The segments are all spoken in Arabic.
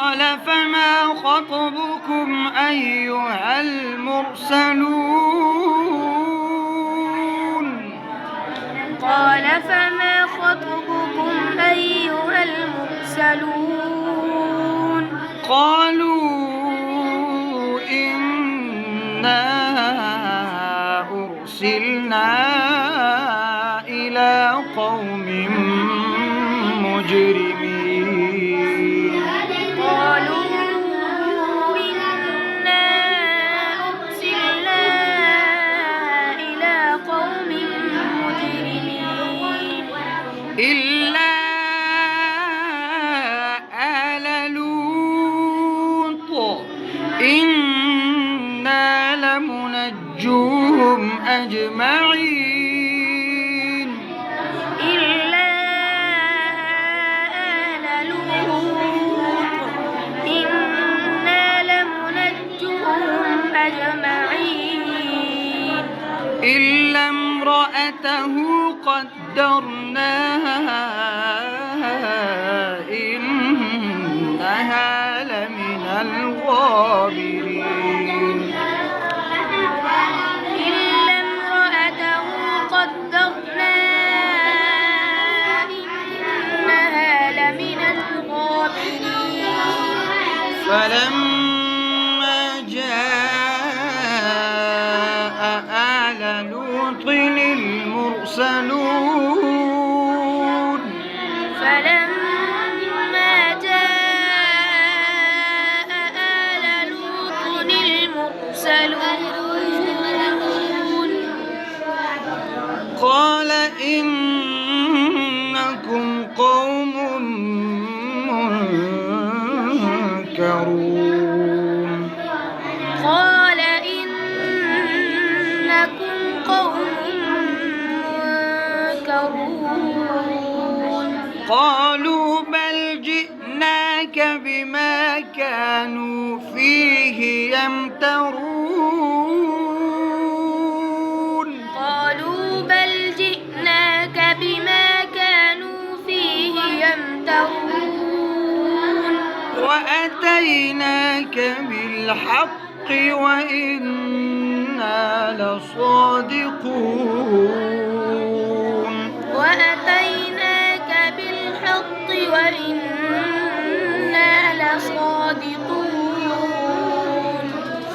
قال فما خطبكم أيها المرسلون قال فما خطبكم أيها المرسلون قالوا إنا أرسلنا إلى قوم مجرمين قالوا إنا أرسلنا إلى قوم مجرمين إلا آل لوط إنا لمنجوهم أجمعين إلا آل لوط إنا لمنجوهم أجمعين إلا امرأته قدرناها إنها لمن الغابرين إلا امرأته قدرنا إنها لمن الغابرين فلما جاء آل لوط المرسلون فلما جاء آل لوط المرسلون قال إنكم قوم منكرون قال إنكم قوم منكرون قالوا بل جئناك بما كانوا فيه يمترون قالوا بل جئناك بما كانوا فيه يمترون وأتيناك بالحق وإنا لصادقون وأتيناك بالحق وإنا لصادقون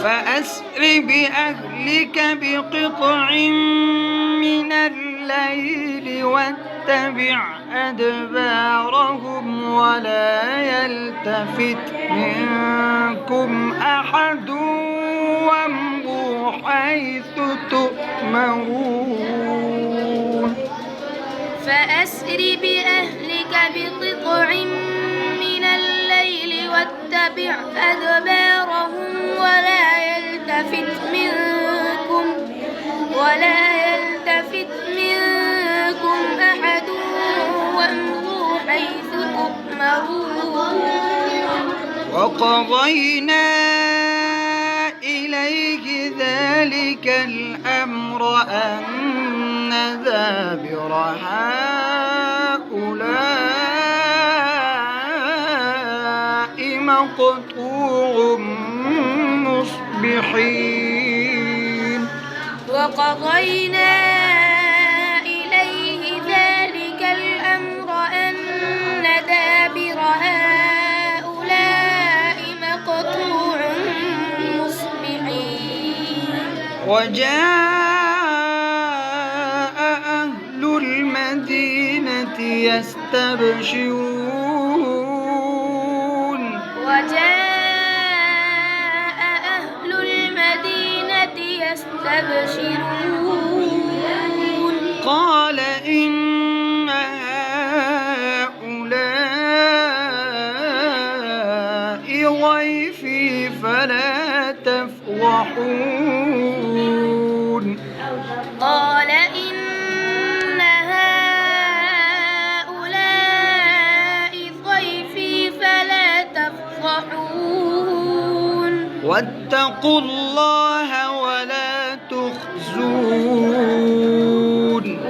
فأسر بأهلك بقطع من الليل واتبع أدبارهم ولا يلتفت منكم أحد وامضوا حيث تؤمرون فأسر بأهلك بقطع من الليل واتبع أدبارهم ولا يلتفت منكم أحد وامضوا حيث تؤمرون وقضينا إليه ذلك الأمر أن دابر هؤلاء مقطوع مصبحين وقضينا إليه ذلك الأمر أن دابر هؤلاء مقطوع مصبحين وجاء أهل المدينة يستبشرون وجاء أهل المدينة يستبشرون قال إن هؤلاء ضيفي فلا تفضحون قال إن هؤلاء ضيفي فلا تفضحون واتقوا الله ولا تخزون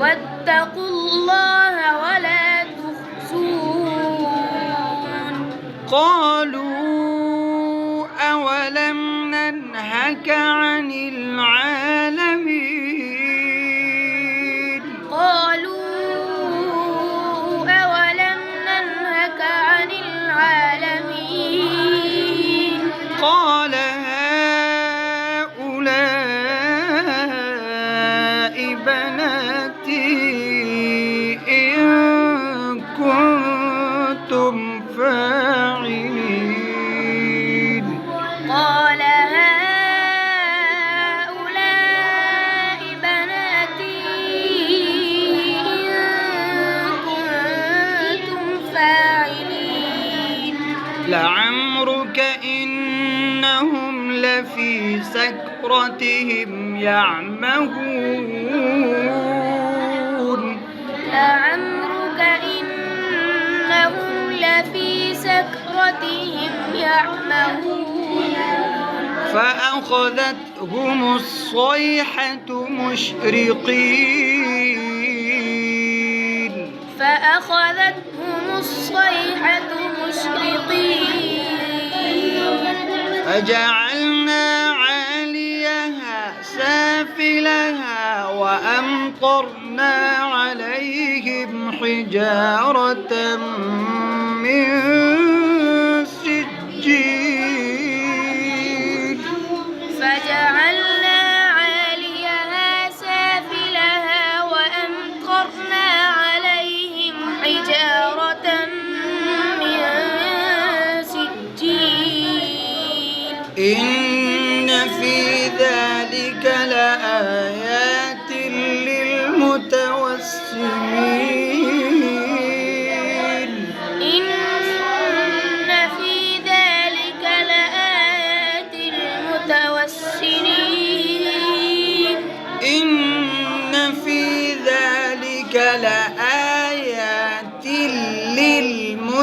واتقوا الله ولا تخزون قالوا أولم ننهك عن العالمين أولم ننهك عن العالمين قال هؤلاء بناتي إن كنتم فاعلين قال هؤلاء بناتي إن كنتم فاعلين لعمرك إنهم لفي سكرتهم يعمهون لعمرك إنهم لفي سكرتهم يعمهون فأخذتهم الصيحة مشرقين فأخذتهم الصيحة مشرقين فجعلنا عاليها سافلها وأمطرنا عليهم حجارة من سجيل فجعلنا عاليها سافلها وأمطرنا عليهم حجارة من سجيل إن في ذلك لآيات للمتوسمين إن في ذلك لآيات للمتوسمين إن في ذلك لآيات للمتوسمين